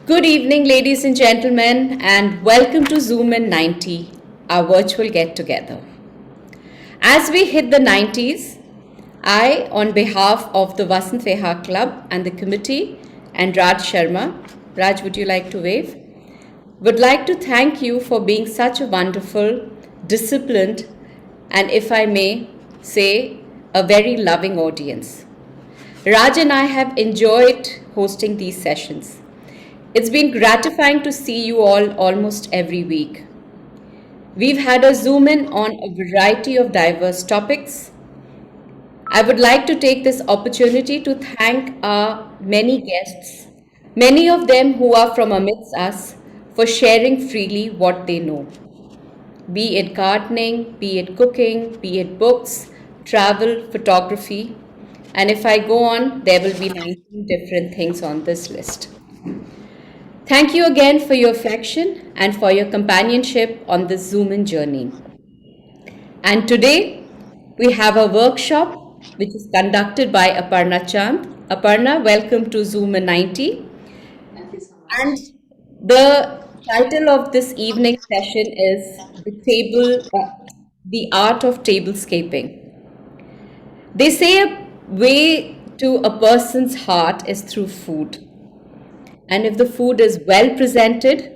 Good evening, ladies and gentlemen, and welcome to ZoomIn 90, our virtual get together. As we hit the 90s, I, on behalf of the Vasant Vihar Club and the committee, and Raj Sharma, Raj, would you like to wave? Would like to thank you for being such a wonderful, disciplined, and if I may say, a very loving audience. Raj and I have enjoyed hosting these sessions. It's been gratifying to see you all almost every week. We've had a zoom in on a variety of diverse topics. I would like to take this opportunity to thank our many guests, many of them who are from amidst us, for sharing freely what they know, be it gardening, be it cooking, be it books, travel, photography. And if I go on, there will be 19 different things on this list. Thank you again for your affection and for your companionship on this Zoom-in journey. And today we have a workshop which is conducted by Aparna Chand. Aparna, welcome to Zoom-in 90. Thank you so And much. the title of this evening session is The Art of Tablescaping. They say a way to a person's heart is through food. And if the food is well presented,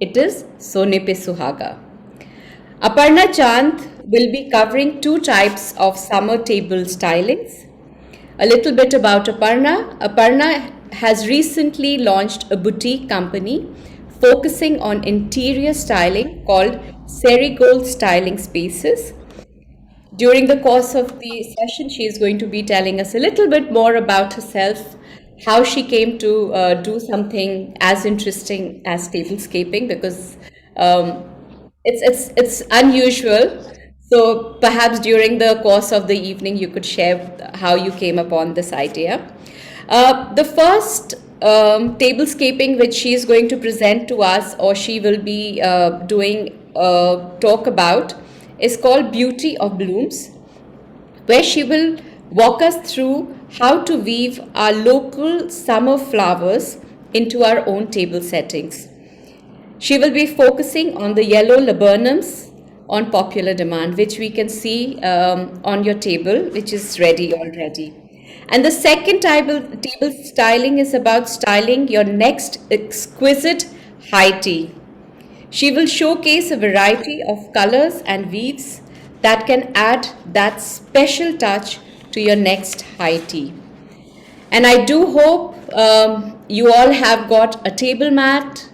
it is Sone Pe Suhaga. Aparna Chand will be covering two types of summer table stylings. A little bit about Aparna. Aparna has recently launched a boutique company focusing on interior styling called Serigold Styling Spaces. During the course of the session, she is going to be telling us a little bit more about herself, how she came to do something as interesting as tablescaping, because it's unusual. So perhaps during the course of the evening, you could share how you came upon this idea. The first tablescaping which she is going to present to us, or she will be doing a talk about, is called Beauty of Blooms, where she will walk us through how to weave our local summer flowers into our own table settings. She will be focusing on the yellow laburnums on popular demand, which we can see on your table, which is ready already. And the second table styling is about styling your next exquisite high tea. She will showcase a variety of colors and weaves that can add that special touch to your next high tea. And I do hope you all have got a table mat,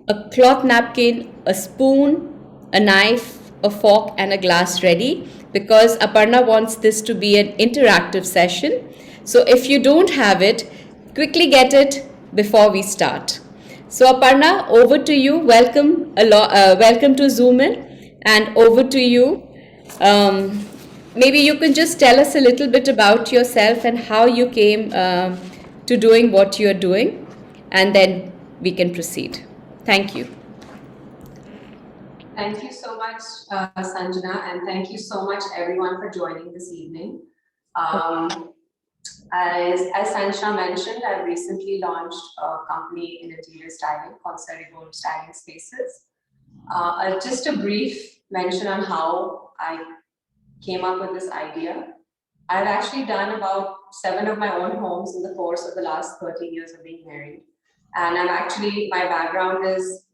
a cloth napkin, a spoon, a knife, a fork, and a glass ready, because Aparna wants this to be an interactive session. So if you don't have it, quickly get it before we start. So Aparna, over to you. Welcome to Zoom In, and over to you. Maybe you can just tell us a little bit about yourself and how you came to doing what you're doing, and then we can proceed. Thank you. Thank you so much, Sanjana, and thank you so much, everyone, for joining this evening. As Sanjana mentioned, I've recently launched a company in interior styling called Serigold Styling Spaces. Just a brief mention on how I came up with this idea. I've actually done about 7 of my own homes in the course of the last 13 years of being married. And my background is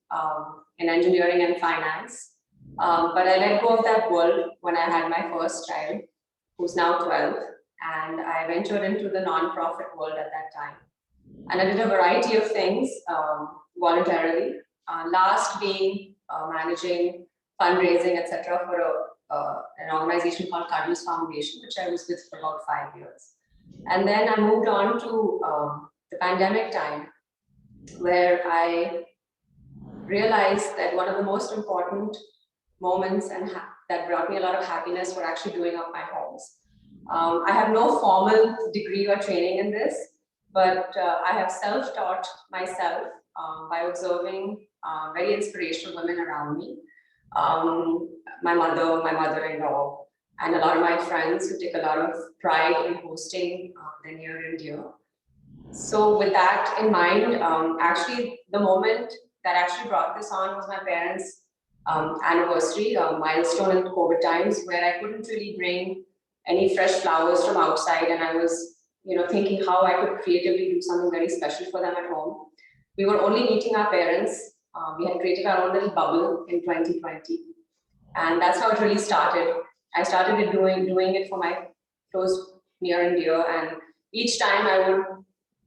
in engineering and finance. But I let go of that world when I had my first child, who's now 12. And I ventured into the nonprofit world at that time. And I did a variety of things voluntarily. Last being managing fundraising, etc., for an organization called Cuddles Foundation, which I was with for about 5 years. And then I moved on to the pandemic time, where I realized that one of the most important moments that brought me a lot of happiness were actually doing up my homes. I have no formal degree or training in this, but I have self-taught myself by observing very inspirational women around me. My mother-in-law, and a lot of my friends who take a lot of pride in hosting the near and dear. So with that in mind, actually the moment that actually brought this on was my parents' anniversary, a milestone in COVID times, where I couldn't really bring any fresh flowers from outside, and I was, thinking how I could creatively do something very special for them at home. We were only meeting our parents. We had created our own little bubble in 2020, and that's how it really started. I started doing it for my close near and dear, and each time I would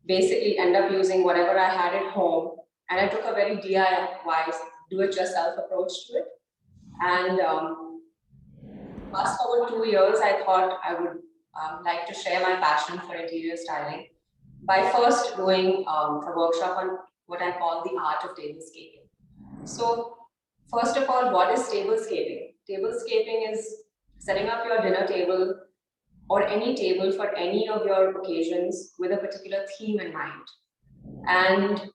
basically end up using whatever I had at home, and I took a very DIY, do-it-yourself approach to it. And fast forward 2 years, I thought I would like to share my passion for interior styling by first doing a workshop on what I call the art of tablescaping. So, first of all, what is tablescaping? Tablescaping is setting up your dinner table or any table for any of your occasions with a particular theme in mind. And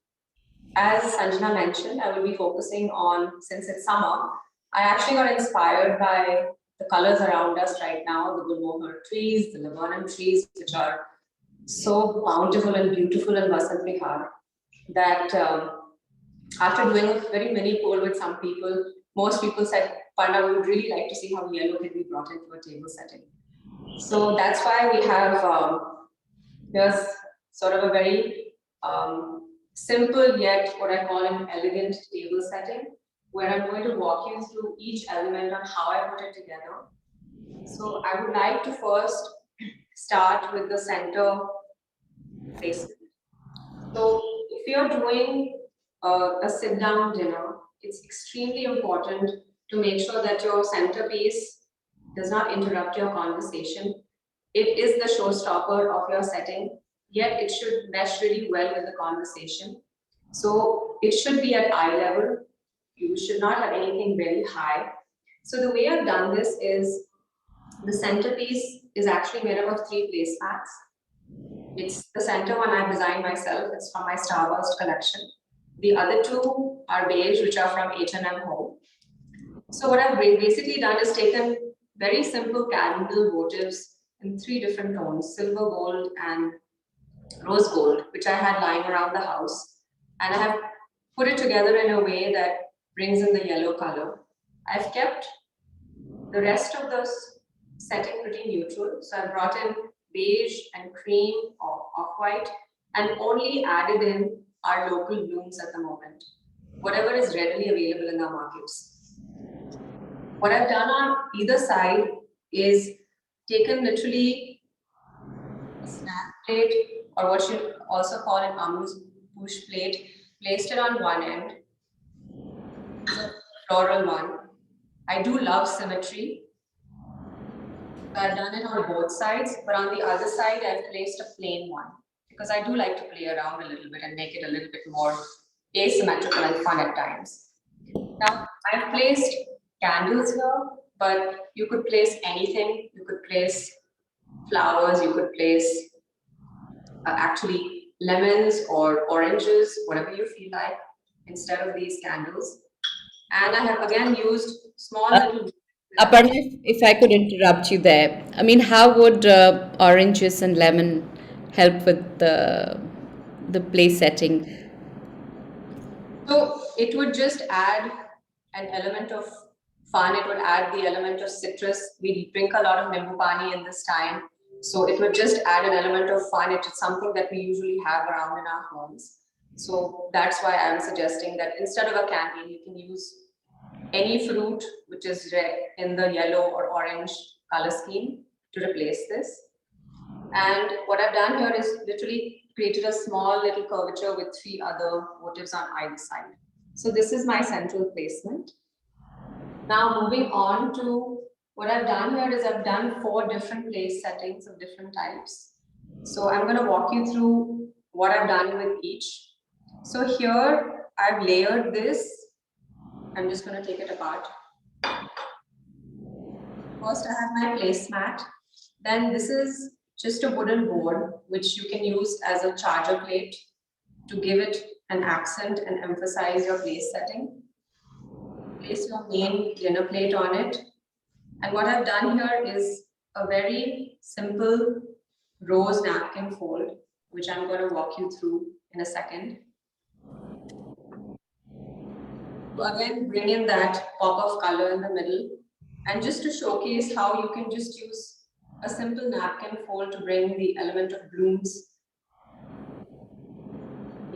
as Sanjana mentioned, I will be focusing on, since it's summer, I actually got inspired by the colors around us right now, the Gulmohar trees, the laburnum trees, which are so bountiful and beautiful in Vasant Vihar, that after doing a very mini poll with some people, most people said, Parna, we would really like to see how yellow can be brought into a table setting. So that's why we have here's sort of a very simple yet what I call an elegant table setting, where I'm going to walk you through each element on how I put it together. So I would like to first start with the center placement. So if you're doing a sit-down dinner, it's extremely important to make sure that your centerpiece does not interrupt your conversation. It is the showstopper of your setting, yet it should mesh really well with the conversation. So it should be at eye level. You should not have anything very high. So the way I've done this is the centerpiece is actually made up of three placemats. It's the center one I designed myself. It's from my Starburst collection. The other two are beige, which are from H&M Home. So what I've basically done is taken very simple candle votives in three different tones, silver gold and rose gold, which I had lying around the house. And I have put it together in a way that brings in the yellow color. I've kept the rest of the setting pretty neutral. So I brought in beige and cream or off-white and only added in our local blooms at the moment, whatever is readily available in our markets. What I've done on either side is taken literally a snack plate, or what you also call an amuse-bouche plate, placed it on one end, the floral one. I do love symmetry. So I've done it on both sides, but on the other side, I've placed a plain one because I do like to play around a little bit and make it a little bit more asymmetrical and fun at times. Now, I've placed candles here, but you could place anything. You could place flowers, you could place actually lemons or oranges, whatever you feel like, instead of these candles. And I have again used small Uh, little. Aparna, if I could interrupt you there, I mean, how would oranges and lemon help with the place setting? So it would just add an element of fun. It would add the element of citrus. We drink a lot of nimbu pani in this time. So it would just add an element of fun. It is something that we usually have around in our homes. So that's why I'm suggesting that instead of a candy, you can use any fruit which is in the yellow or orange color scheme to replace this. And what I've done here is literally created a small little curvature with three other motifs on either side. So this is my central placement. Now moving on to what I've done here is I've done 4 different place settings of different types. So I'm going to walk you through what I've done with each. So here I've layered this. I'm just going to take it apart. First I have my placemat. Then this is just a wooden board which you can use as a charger plate to give it an accent and emphasize your place setting. Place your main dinner plate on it. And what I've done here is a very simple rose napkin fold. which I'm going to walk you through in a second. So again, bring in that pop of color in the middle, and just to showcase how you can just use a simple napkin fold to bring the element of blooms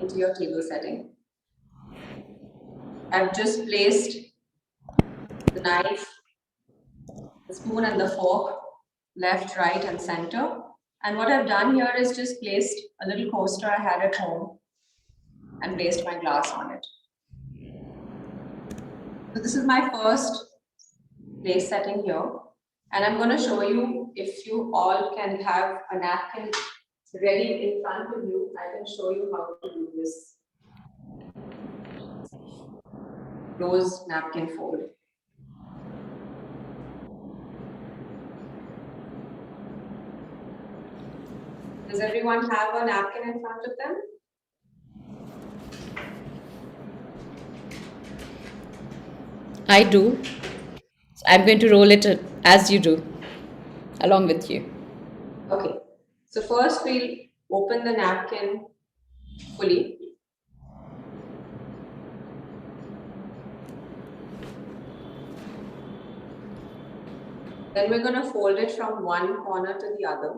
into your table setting. I've just placed the knife, the spoon and the fork, left, right, and center. And what I've done here is just placed a little coaster I had at home and placed my glass on it. So this is my first place setting here. And I'm going to show you, if you all can have a napkin ready in front of you, I can show you how to do this rose napkin fold. Does everyone have a napkin in front of them? I do. So I'm going to roll it as you do, along with you. Okay. So first we'll open the napkin fully. Then we're going to fold it from one corner to the other,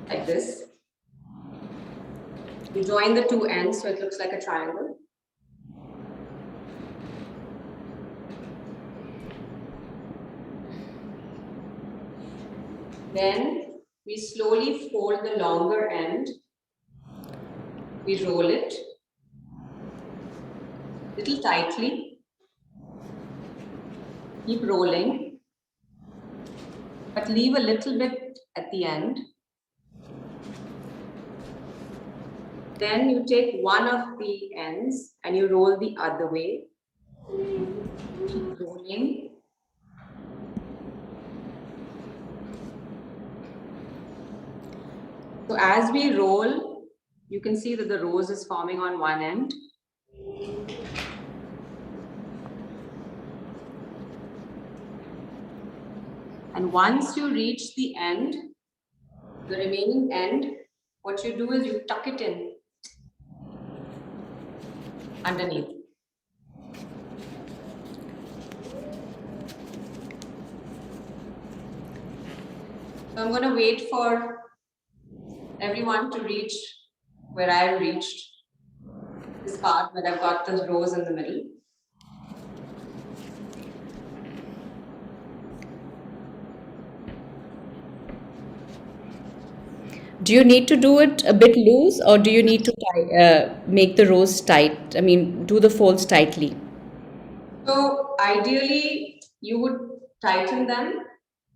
like this. You join the two ends so it looks like a triangle. Then we slowly fold the longer end. We roll it little tightly. Keep rolling, but leave a little bit at the end. Then you take one of the ends and you roll the other way. Keep rolling. So as we roll, you can see that the rose is forming on one end. And once you reach the end, the remaining end, what you do is you tuck it in underneath. So I'm going to wait for everyone to reach where I reached, this part where I've got the rose in the middle. Do you need to do it a bit loose, or do you need to make the rose tight? I mean, do the folds tightly. So ideally, you would tighten them.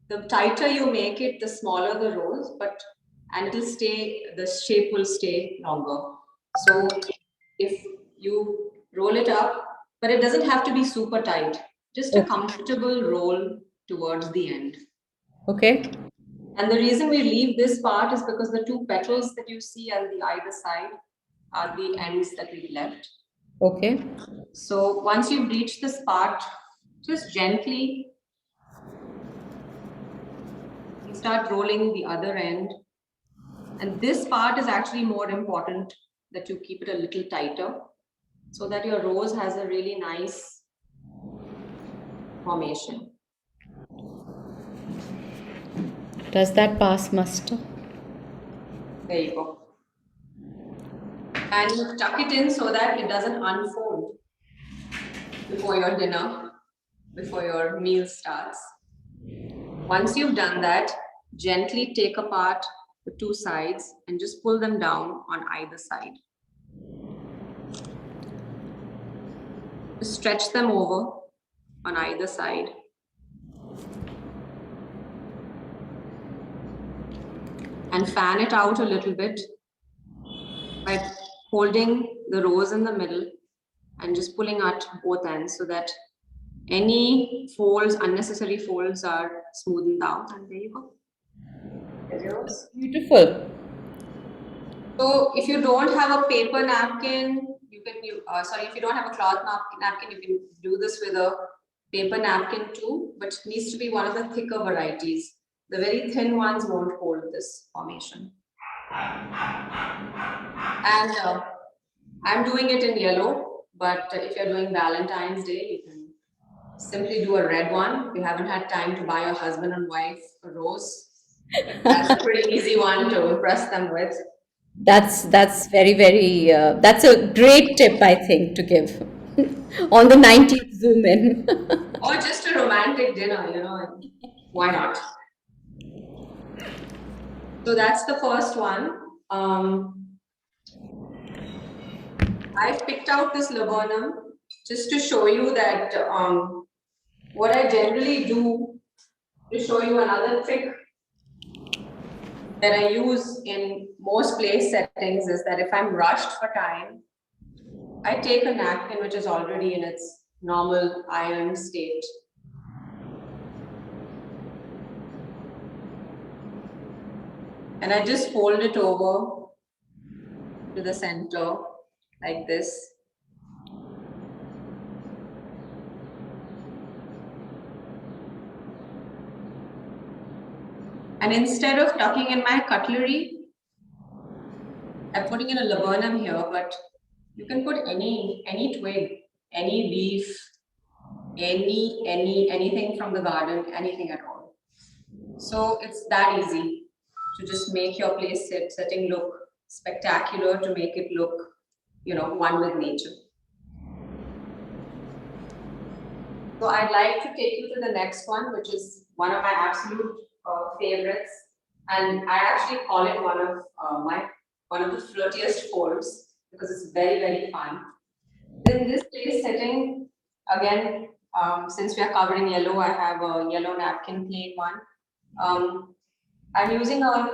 The tighter you make it, the smaller the rose, and it'll stay, the shape will stay longer. So if you roll it up, but it doesn't have to be super tight, just a comfortable roll towards the end. Okay. And the reason we leave this part is because the two petals that you see on the either side are the ends that we've left. Okay. So once you've reached this part, just gently start rolling the other end. And this part is actually more important, that you keep it a little tighter so that your rose has a really nice formation. Does that pass muster? There you go. And you tuck it in so that it doesn't unfold before your dinner, before your meal starts. Once you've done that, gently take apart the two sides and just pull them down on either side. Just stretch them over on either side. And fan it out a little bit by holding the rose in the middle and just pulling at both ends so that any folds, unnecessary folds, are smoothened out. And there you go. There's yours. Beautiful. So if you don't have a paper napkin, you can if you don't have a cloth napkin, you can do this with a paper napkin too, but it needs to be one of the thicker varieties, The very thin ones won't hold this formation. And I'm doing it in yellow, but if you're doing Valentine's Day, you can simply do a red one. If you haven't had time to buy your husband and wife a rose, that's a pretty easy one to impress them with. That's very, very, that's a great tip, I think, to give on the 19th Zoom in. Or just a romantic dinner, why not? So that's the first one. I've picked out this laburnum just to show you that what I generally do, to show you another trick that I use in most place settings, is that if I'm rushed for time, I take a napkin which is already in its normal iron state. And I just fold it over to the center like this. And instead of tucking in my cutlery, I'm putting in a laburnum here, but you can put any twig, any leaf, anything from the garden, anything at all. So it's that easy to just make your place setting look spectacular, to make it look, one with nature. So I'd like to take you to the next one, which is one of my absolute favorites, and I actually call it one of the flirtiest folds because it's very, very fun. In this place setting, again, since we are covering yellow, I have a yellow napkin plate one. I'm using a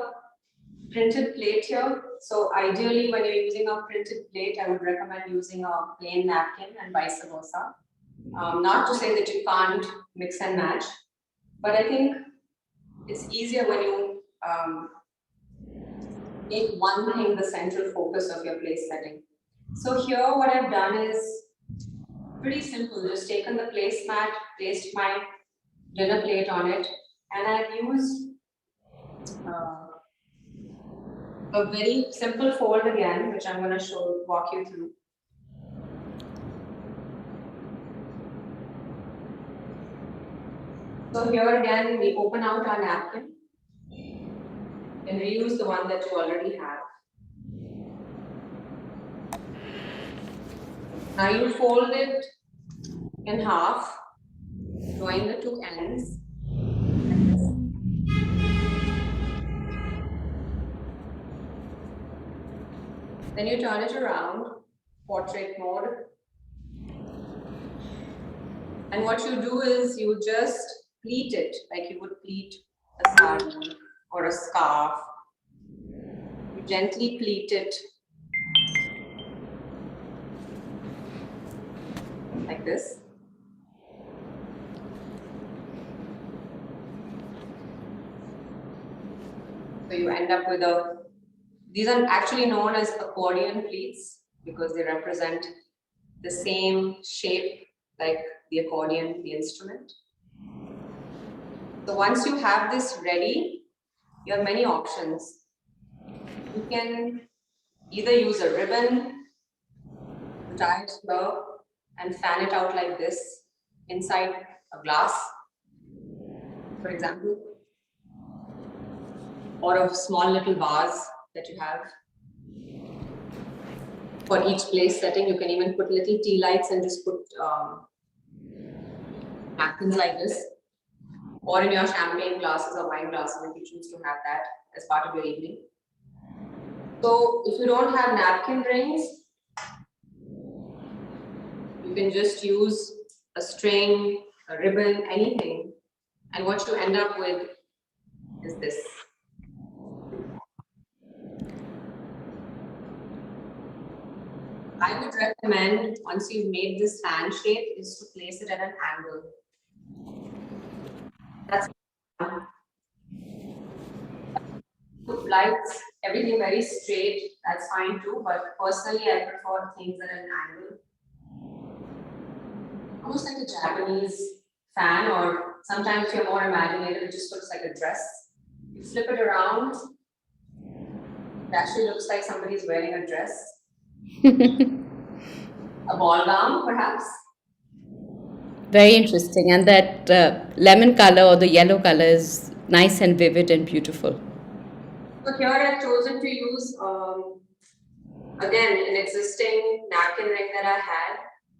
printed plate here. So ideally, when you're using a printed plate, I would recommend using a plain napkin and vice versa. Not to say that you can't mix and match, but I think it's easier when you make one thing the central focus of your place setting. So here what I've done is pretty simple. Just taken the placemat, placed my dinner plate on it, and I've used a very simple fold again, which I'm going to walk you through. So here again, we open out our napkin and reuse the one that you already have. Now you fold it in half, join the two ends. Then you turn it around, portrait mode. And what you do is you just pleat it like you would pleat a sari or a scarf. You gently pleat it like this. So you end up with these are actually known as accordion pleats because they represent the same shape like the accordion, the instrument. So once you have this ready, you have many options. You can either use a ribbon, tie it here, and fan it out like this inside a glass, for example, or a small little vase that you have. For each place setting, you can even put little tea lights and just put napkins like this, or in your champagne glasses or wine glasses if you choose to have that as part of your evening. So if you don't have napkin rings, you can just use a string, a ribbon, anything. And what you end up with is this. I would recommend, once you've made this fan shape, is to place it at an angle. That's lights, everything very straight, that's fine too, but personally I prefer things at an angle. Almost like a Japanese fan, or sometimes if you're more imaginative, it just looks like a dress. You flip it around, it actually looks like somebody's wearing a dress. A ball gown, perhaps. Very interesting. And that lemon color or the yellow color is nice and vivid and beautiful. So here I've chosen to use, again, an existing napkin ring that I had.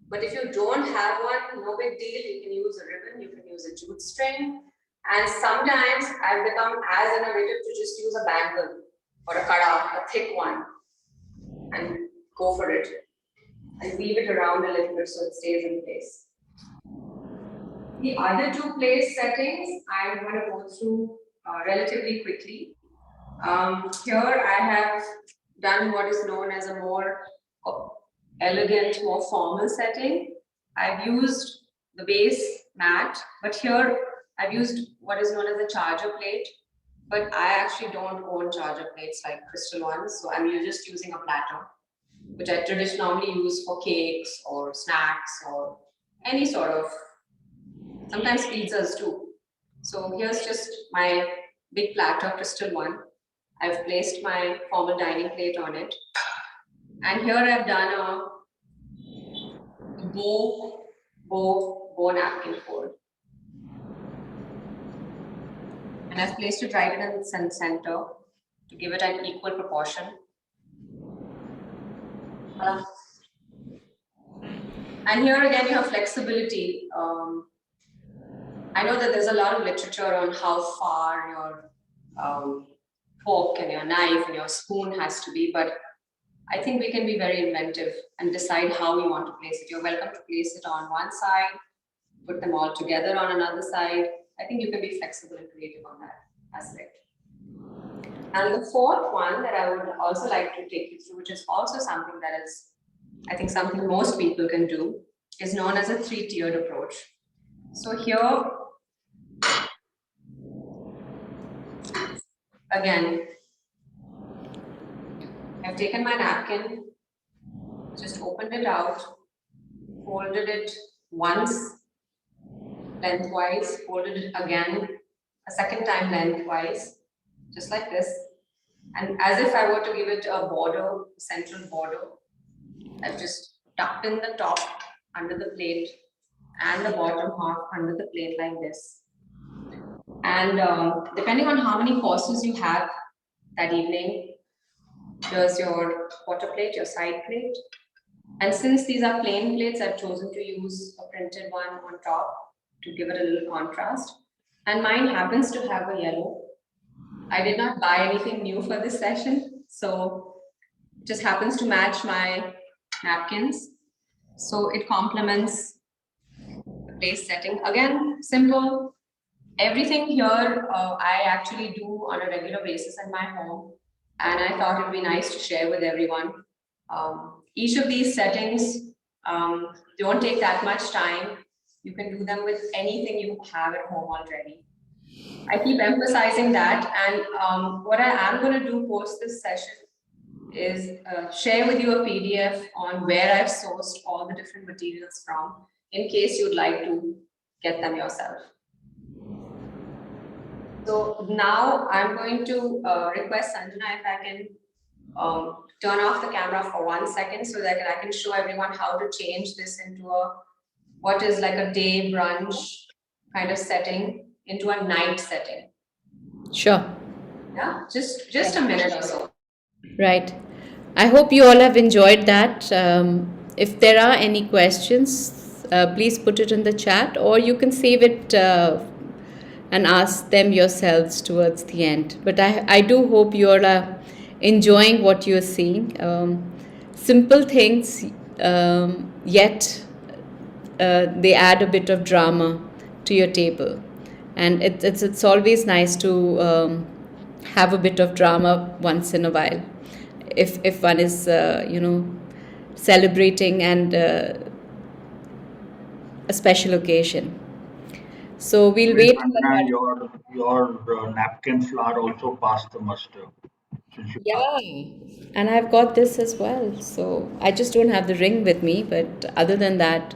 But if you don't have one, no big deal. You can use a ribbon, you can use a jute string. And sometimes I've become as innovative to just use a bangle or a cutout, a thick one, and go for it. And weave it around a little bit so it stays in place. The other two place settings I'm going to go through relatively quickly. Here I have done what is known as a more elegant, more formal setting. I've used the base mat, but here I've used what is known as a charger plate. But I actually don't own charger plates like crystal ones, so I'm just using a platter, which I traditionally use for cakes or snacks or any sort of, sometimes pizzas too. So here's just my big platter crystal one. I've placed my formal dining plate on it. And here I've done a bow napkin fold. And I've placed it right in the center to give it an equal proportion. And here again, you have flexibility. I know that there's a lot of literature on how far your fork and your knife and your spoon has to be, but I think we can be very inventive and decide how we want to place it. You're welcome to place it on one side, put them all together on another side. I think you can be flexible and creative on that aspect. And the fourth one that I would also like to take you through, which is also something that is, I think, something most people can do, is known as a 3-tiered approach. So here, again, I've taken my napkin, just opened it out, folded it once lengthwise, folded it again a second time lengthwise, just like this. And as if I were to give it a border, central border, I've just tucked in the top under the plate and the bottom half under the plate like this. And depending on how many courses you have that evening, here's your quarter plate, your side plate. And since these are plain plates, I've chosen to use a printed one on top to give it a little contrast. And mine happens to have a yellow. I did not buy anything new for this session, so it just happens to match my napkins. So it complements the place setting. Again, simple. Everything here I actually do on a regular basis in my home, and I thought it would be nice to share with everyone. Each of these settings don't take that much time. You can do them with anything you have at home already. I keep emphasizing that, and what I am going to do post this session is share with you a PDF on where I've sourced all the different materials from, in case you'd like to get them yourself. So now I'm going to request Sanjana if I can turn off the camera for 1 second so that I can show everyone how to change this into a, what is like a day brunch kind of setting into a night setting. Sure. Yeah, just a minute or so. Right. I hope you all have enjoyed that. If there are any questions, please put it in the chat, or you can save it and ask them yourselves towards the end. But I do hope you all are enjoying what you're seeing. Simple things, yet they add a bit of drama to your table. And it's always nice to have a bit of drama once in a while, if one is celebrating and a special occasion. So we'll wait. Aparna, your napkin flour also passed the muster. Since you Yeah, and I've got this as well. So I just don't have the ring with me, but other than that,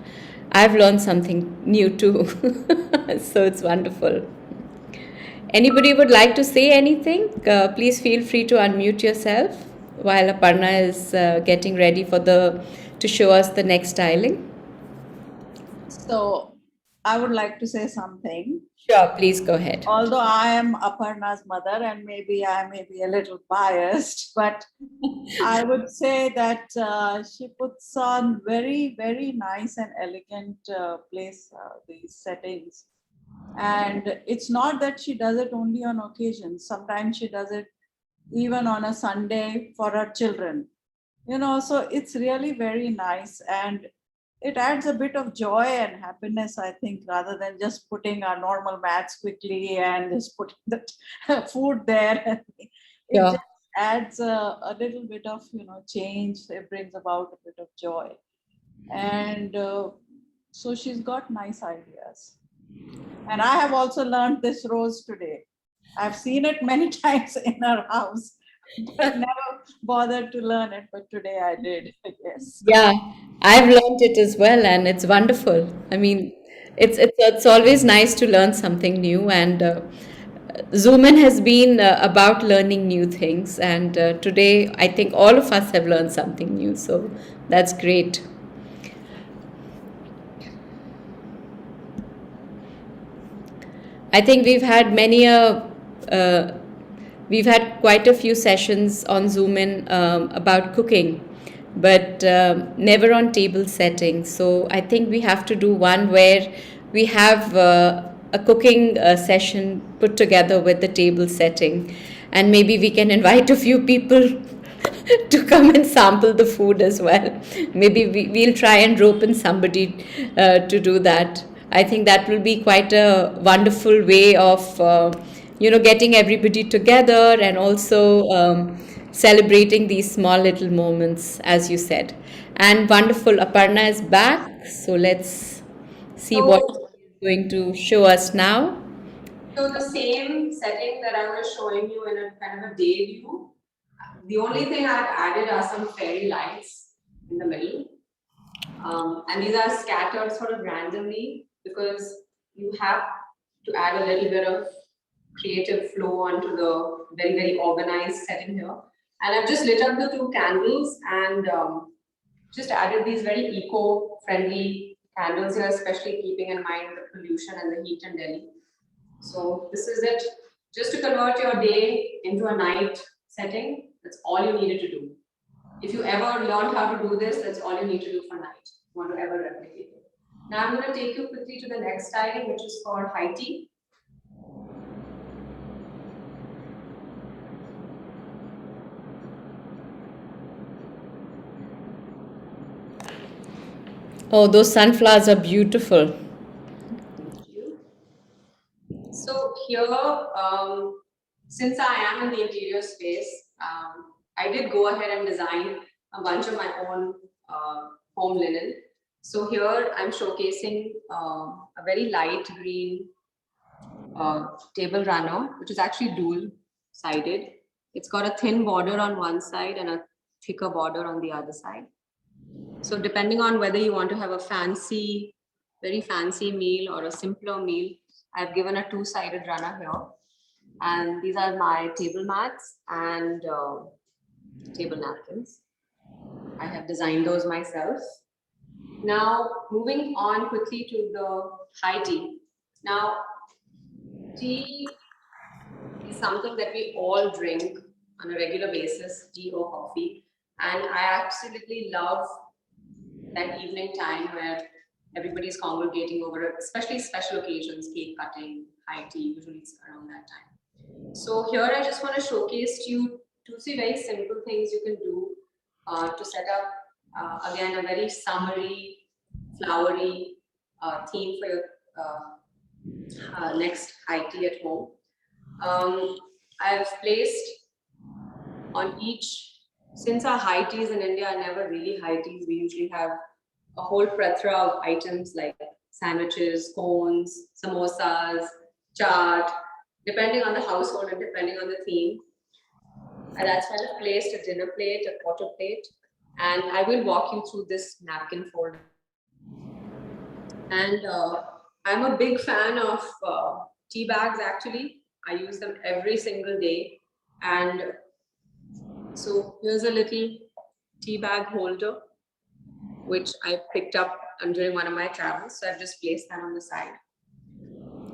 I've learned something new too. So it's wonderful. Anybody would like to say anything? Please feel free to unmute yourself while Aparna is getting ready for the to show us the next styling. So I would like to say something. Sure, please go ahead. Although I am Aparna's mother and maybe I may be a little biased, but I would say that she puts on very, very nice and elegant these settings. And it's not that she does it only on occasions. Sometimes she does it even on a Sunday for her children. So it's really very nice. And it adds a bit of joy and happiness, I think, rather than just putting our normal mats quickly and just putting the food there. It Sure. just adds a little bit of change. It brings about a bit of joy, and so she's got nice ideas. And I have also learned this rose today. I've seen it many times in her house, but never bothered to learn it. But today I did. Yes. Yeah, I've learned it as well, and it's wonderful. I mean, it's always nice to learn something new, and ZoomIn has been about learning new things, and today I think all of us have learned something new, so that's great. I think we've had quite a few sessions on ZoomIn about cooking, but never on table setting. So I think we have to do one where we have a cooking session put together with the table setting, and maybe we can invite a few people to come and sample the food as well. Maybe we'll try and rope in somebody to do that. I think that will be quite a wonderful way of, getting everybody together and also celebrating these small little moments, as you said. And wonderful, Aparna is back. So let's see what So, she's going to show us now. so the same setting that I was showing you in a kind of a day view, the only thing I've added are some fairy lights in the middle. And these are scattered sort of randomly because you have to add a little bit of creative flow onto the very, very organized setting here. And I've just lit up the two candles and just added these very eco-friendly candles here, especially keeping in mind the pollution and the heat in Delhi. So this is it. Just to convert your day into a night setting, that's all you needed to do. If you ever learned how to do this, that's all you need to do for night. You want to ever replicate it. Now I'm going to take you quickly to the next styling, which is called high tea. Oh, those sunflowers are beautiful. Thank you. So here, since I am in the interior space, I did go ahead and design a bunch of my own home linen. So here I'm showcasing a very light green table runner, which is actually dual-sided. It's got a thin border on one side and a thicker border on the other side. So depending on whether you want to have a fancy, very fancy meal or a simpler meal, I've given a two-sided runner here. And these are my table mats and table napkins. I have designed those myself. Now, moving on quickly to the high tea. Now, tea is something that we all drink on a regular basis, tea or coffee. And I absolutely love that evening time where everybody's congregating over it, especially special occasions, cake cutting, high tea, usually it's around that time. So here I just want to showcase to you 2-3 very simple things you can do to set up, again, a very summery, flowery theme for your next high tea at home. I've placed on each, since our high teas in India are never really high teas, we usually have a whole plethora of items like sandwiches, cones, samosas, chaat, depending on the household and depending on the theme. And that's why I've placed a dinner plate, a quarter plate, and I will walk you through this napkin fold. And I'm a big fan of tea bags actually. I use them every single day. And so here's a little tea bag holder, which I picked up during one of my travels. So I've just placed that on the side.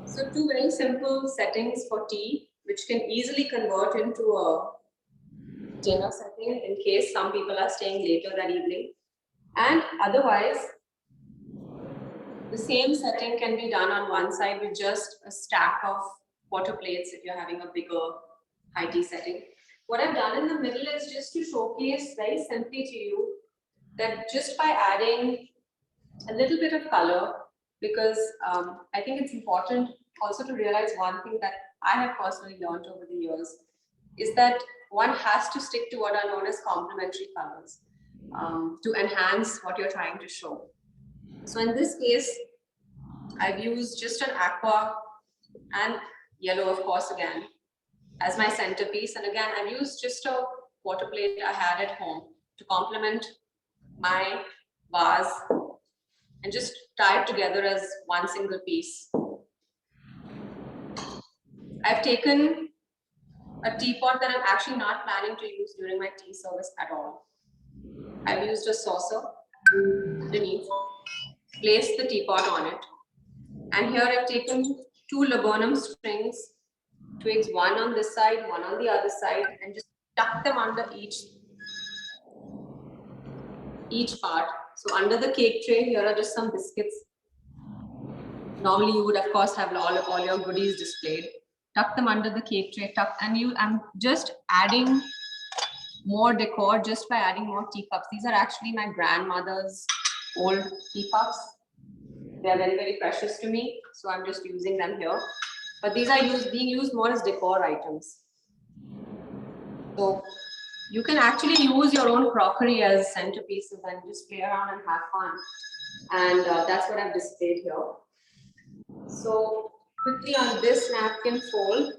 So two very simple settings for tea, which can easily convert into a dinner setting in case some people are staying later that evening. And otherwise, the same setting can be done on one side with just a stack of water plates if you're having a bigger high tea setting. What I've done in the middle is just to showcase very simply to you that just by adding a little bit of color, because I think it's important also to realize one thing that I have personally learned over the years is that one has to stick to what are known as complementary colors to enhance what you're trying to show. So in this case, I've used just an aqua and yellow, of course, again, as my centerpiece. And again, I've used just a water plate I had at home to complement my vase and just tie it together as one single piece. I've taken a teapot that I'm actually not planning to use during my tea service at all. I've used a saucer underneath, placed the teapot on it, and here I've taken two laburnum strings, twigs, one on this side, one on the other side, and just tuck them under each part. So under the cake tray, here are just some biscuits. Normally you would of course have all your goodies displayed. Tuck them under the cake tray, I'm just adding more decor just by adding more teacups. These are actually my grandmother's old teacups. They are very, very precious to me, so I'm just using them here. But these are being used more as decor items. So you can actually use your own crockery as centerpieces and just play around and have fun. And that's what I've displayed here. So quickly on this napkin fold,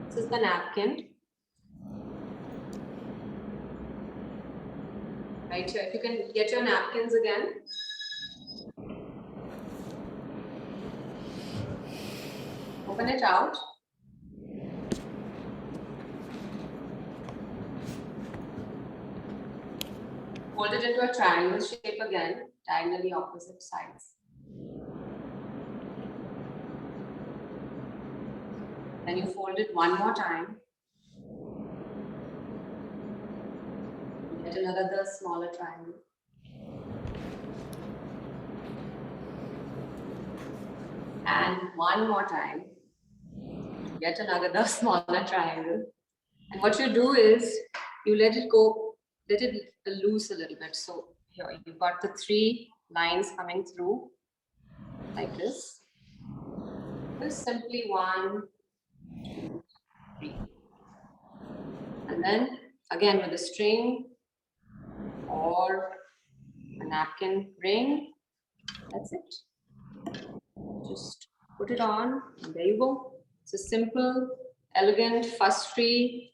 this is the napkin. Right here, if you can get your napkins again. Open it out. Fold it into a triangle shape again, diagonally opposite sides. Then you fold it one more time. Get another smaller triangle. And one more time. Get another smaller triangle. And what you do is you let it go, let it loose a little bit. So here you've got the three lines coming through like this. Just simply 1, 2, 3. And then again with a string or a napkin ring, that's it. Just put it on, and there you go. It's a simple, elegant, fuss-free,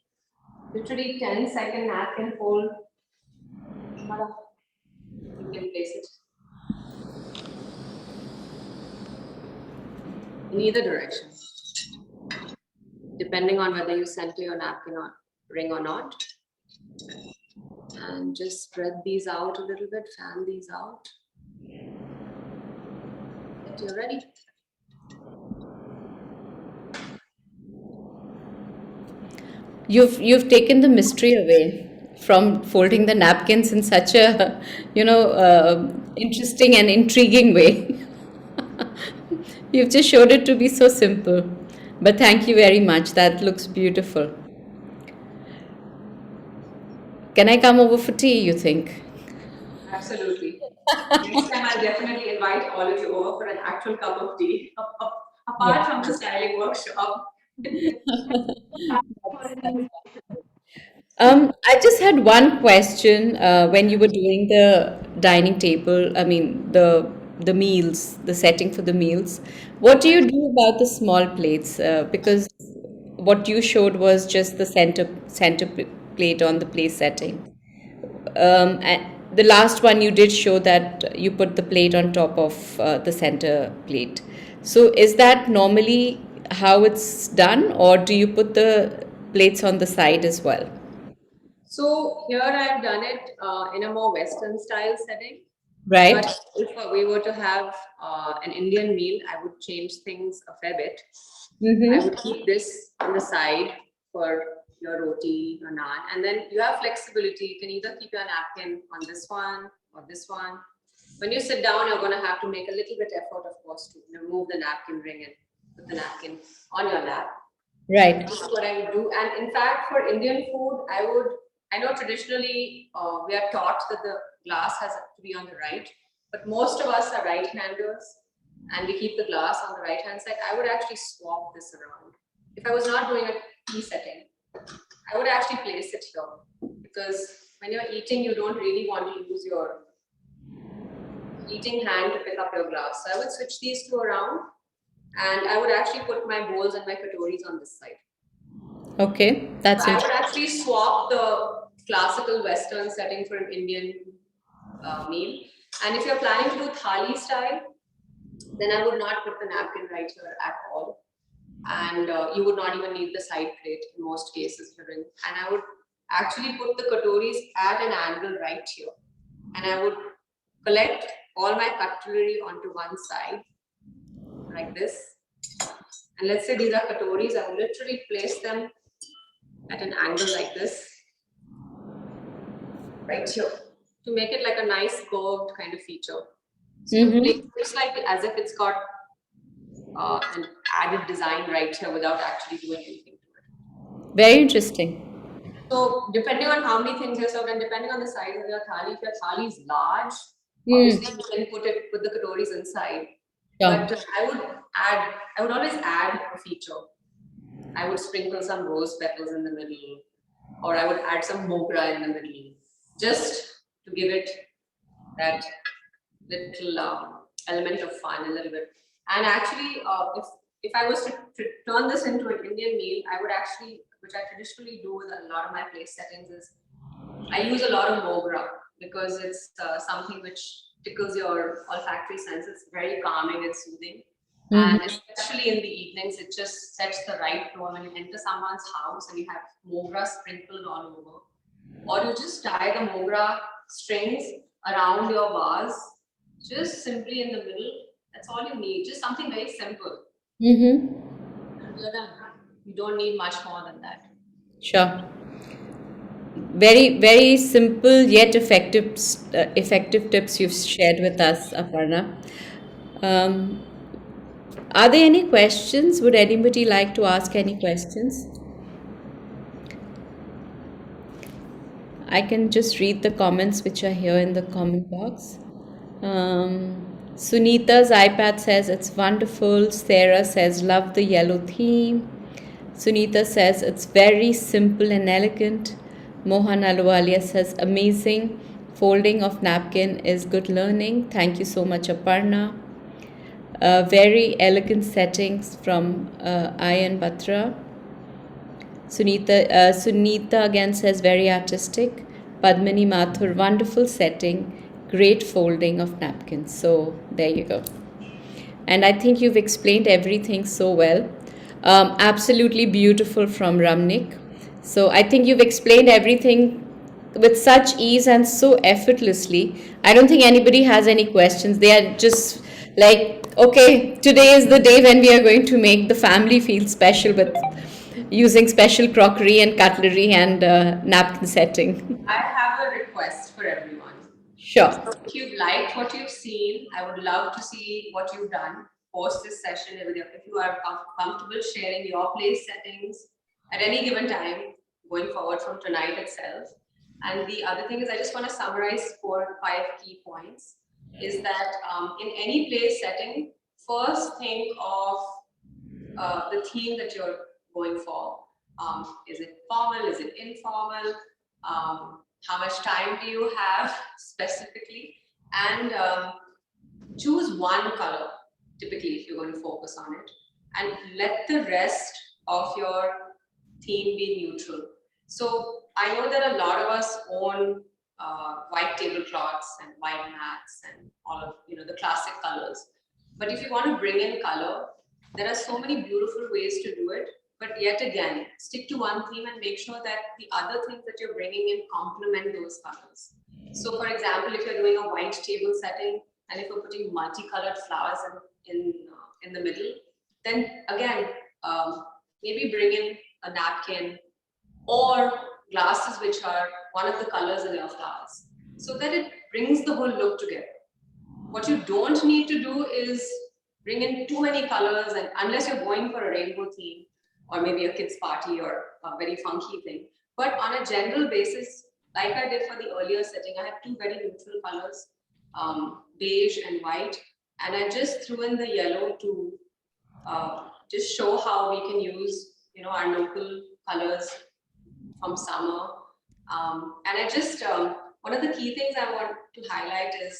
literally 10-second napkin fold. You can place it in either direction, depending on whether you center your napkin or ring or not. And just spread these out a little bit, fan these out. And you're ready. You've taken the mystery away from folding the napkins in such a interesting and intriguing way. You've just showed it to be so simple. But thank you very much. That looks beautiful. Can I come over for tea, you think? Absolutely. Next time I'll definitely invite all of you over for an actual cup of tea, apart from the styling workshop. I just had one question when you were doing the dining table. I mean, the meals, the setting for the meals. What do you do about the small plates? Because what you showed was just the center plate on the place setting. And the last one you did show that you put the plate on top of the center plate. So is that normally how it's done, or do you put the plates on the side as well? So here I've done it in a more Western style setting. Right? But if we were to have an Indian meal, I would change things a fair bit. I would keep this on the side for your roti, your naan, and then you have flexibility. You can either keep your napkin on this one or this one. When you sit down, you're going to have to make a little bit effort, of course, to remove the napkin ring and put the napkin on your lap. Right. This is what I would do. And in fact, for Indian food, I know traditionally we are taught that the glass has to be on the right, but most of us are right-handers and we keep the glass on the right-hand side. I would actually swap this around. If I was not doing a tea setting, I would actually place it here, because when you're eating, you don't really want to use your eating hand to pick up your glass. So I would switch these two around, and I would actually put my bowls and my katoris on this side. Okay, that's So I interesting. would actually swap the classical Western setting for an Indian meal. And if you're planning to do thali style, then I would not put the napkin right here at all. And you would not even need the side plate in most cases for it. And I would actually put the katoris at an angle right here. And I would collect all my cutlery onto one side, like this. And let's say these are katoris, I would literally place them at an angle like this, right here, to make it like a nice curved kind of feature. So it looks like as if it's got an added design right here without actually doing anything to it. Very interesting. So depending on how many things you're serving and depending on the size of your thali, if your thali is large, obviously you can put the katoris inside. Sure. But I would always add a feature. I would sprinkle some rose petals in the middle, or I would add some mogra in the middle, just to give it that little element of fun a little bit. And actually, if I was to turn this into an Indian meal, I would actually, which I traditionally do with a lot of my place settings, is I use a lot of mogra because it's something which tickles your olfactory sense. It's very calming and soothing. And especially in the evenings, it just sets the right tone when you enter someone's house and you have mogra sprinkled all over. Or you just tie the mogra strings around your vase, just simply in the middle. That's all you need, just something very simple. You don't need much more than that. Sure. Very, very simple yet effective tips you've shared with us, Aparna. Are there any questions? Would anybody like to ask any questions? I can just read the comments which are here in the comment box. Sunita's iPad says it's wonderful. Sarah says love the yellow theme. Sunita says it's very simple and elegant. Mohan Aluwalia says amazing. Folding of napkin is good learning. Thank you so much, Aparna. Very elegant settings from Ayan Batra. Sunita again says very artistic. Padmini Mathur, wonderful setting, great folding of napkins. So there you go. And I think you've explained everything so well. Absolutely beautiful from Ramnik. So I think you've explained everything with such ease and so effortlessly. I don't think anybody has any questions. They are just like, okay, today is the day when we are going to make the family feel special with using special crockery and cutlery and napkin setting. I have a request for everyone. Sure. So if you've liked what you've seen, I would love to see what you've done post this session. If you are comfortable sharing your place settings at any given time going forward from tonight itself. And the other thing is, I just want to summarize 4 or 5 key points. Is that in any place setting, first think of the theme that you're going for. Is it formal? Is it informal? How much time do you have specifically? And choose one color, typically, if you're going to focus on it. And let the rest of your theme be neutral. So I know that a lot of us own white tablecloths and white mats and all of the classic colors. But if you want to bring in color, there are so many beautiful ways to do it. But yet again, stick to one theme and make sure that the other things that you're bringing in complement those colors. So, for example, if you're doing a white table setting and if you're putting multicolored flowers in the middle, then again, maybe bring in a napkin or glasses which are one of the colors in your flowers, so that it brings the whole look together. What you don't need to do is bring in too many colors, and unless you're going for a rainbow theme or maybe a kids party or a very funky thing. But on a general basis, like I did for the earlier setting, I have two very neutral colors, beige and white, and I just threw in the yellow to just show how we can use our local colors from summer. And I just one of the key things I want to highlight is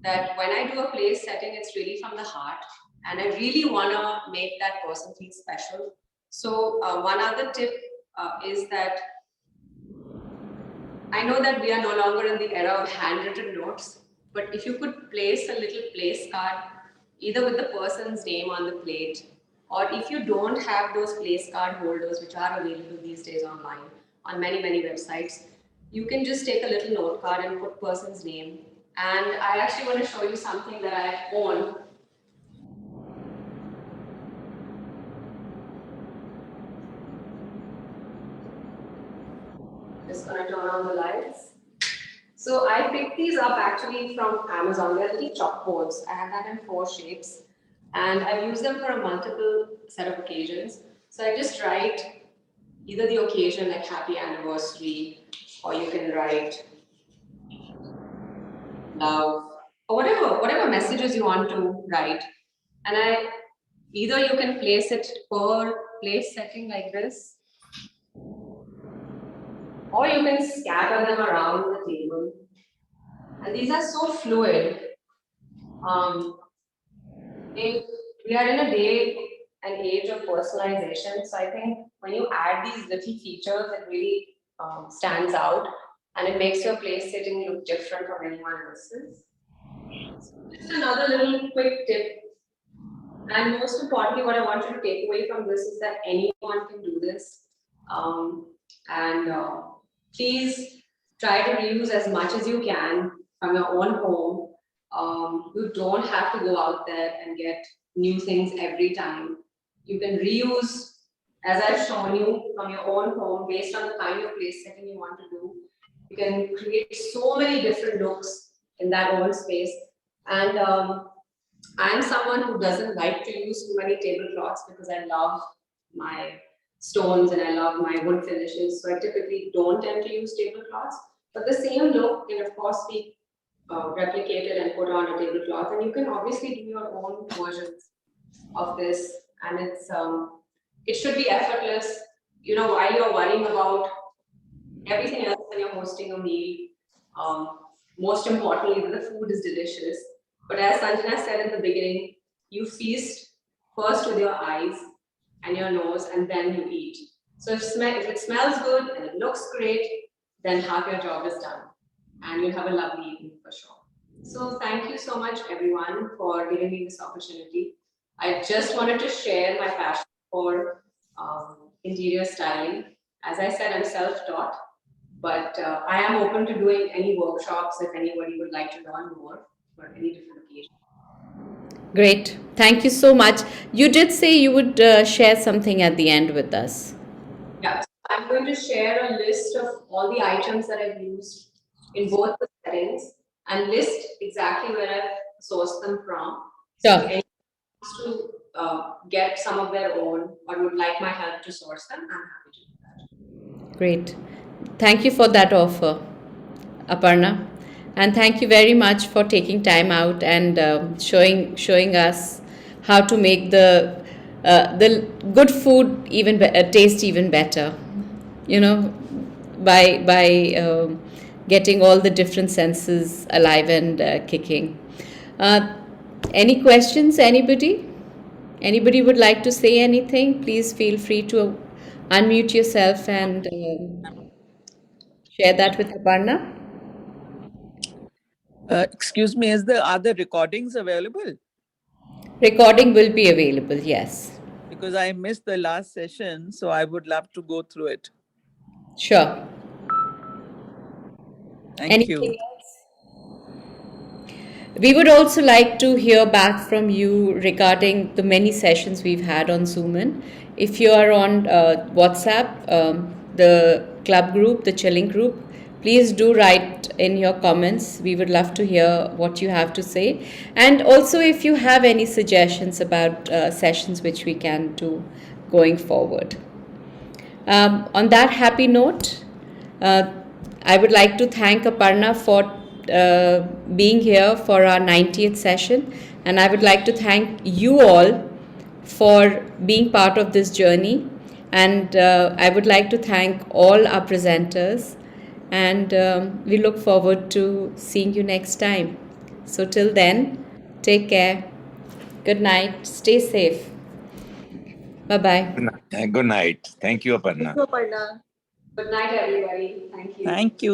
that when I do a place setting, it's really from the heart, and I really want to make that person feel special. So one other tip is that I know that we are no longer in the era of handwritten notes, but if you could place a little place card, either with the person's name on the plate, or if you don't have those place card holders, which are available these days online on many websites, you can just take a little note card and put person's name. And I actually want to show you something that I own. Just gonna turn on the lights. So I picked these up actually from Amazon. They're little chalkboards. I have that in 4 shapes, and I've used them for a multiple set of occasions. So I just write either the occasion like happy anniversary, or you can write love, or whatever messages you want to write. And either you can place it per place setting like this, or you can scatter them around the table. And these are so fluid. If we are in a day and age of personalization, so I think when you add these little features, it really stands out, and it makes your place setting look different from anyone else's. So just another little quick tip. And most importantly, what I want you to take away from this is that anyone can do this. Please try to reuse as much as you can from your own home. You don't have to go out there and get new things every time. You can reuse, as I've shown you, from your own home based on the kind of place setting you want to do. You can create so many different looks in that own space. And I'm someone who doesn't like to use too many tablecloths because I love my stones and I love my wood finishes. So I typically don't tend to use tablecloths. But the same look can, of course, be replicated and put on a tablecloth. And you can obviously do your own versions of this. And it should be effortless. While you're worrying about everything else when you're hosting a meal, most importantly, that the food is delicious. But as Sanjana said in the beginning, you feast first with your eyes and your nose, and then you eat. So if it smells good and it looks great, then half your job is done, and you'll have a lovely evening for sure. So thank you so much, everyone, for giving me this opportunity. I just wanted to share my passion for interior styling. As I said, I'm self-taught, but I am open to doing any workshops if anybody would like to learn more for any different occasion. Great. Thank you so much. You did say you would share something at the end with us. Yeah, so I'm going to share a list of all the items that I've used in both the settings and list exactly where I've sourced them from. So if anyone wants to get some of their own or would like my help to source them, I'm happy to do that. Great. Thank you for that offer, Aparna. And thank you very much for taking time out and showing us how to make the good food taste even better. By getting all the different senses alive and kicking. Any questions? Anybody? Anybody would like to say anything? Please feel free to unmute yourself and. share that with Aparna. Excuse me, are the recordings available? Recording will be available, yes. Because I missed the last session, so I would love to go through it. Sure. Thank Anything you. else? We would also like to hear back from you regarding the many sessions we've had on ZoomIn. If you are on WhatsApp, the club group, the chilling group, please do write in your comments. We would love to hear what you have to say. And also, if you have any suggestions about sessions which we can do going forward. On that happy note, I would like to thank Aparna for being here for our 90th session, and I would like to thank you all for being part of this journey. And I would like to thank all our presenters, and we look forward to seeing you next time. So, till then, take care. Good night. Stay safe. Bye bye. Good night. Thank you, Aparna. Good night, everybody. Thank you. Thank you.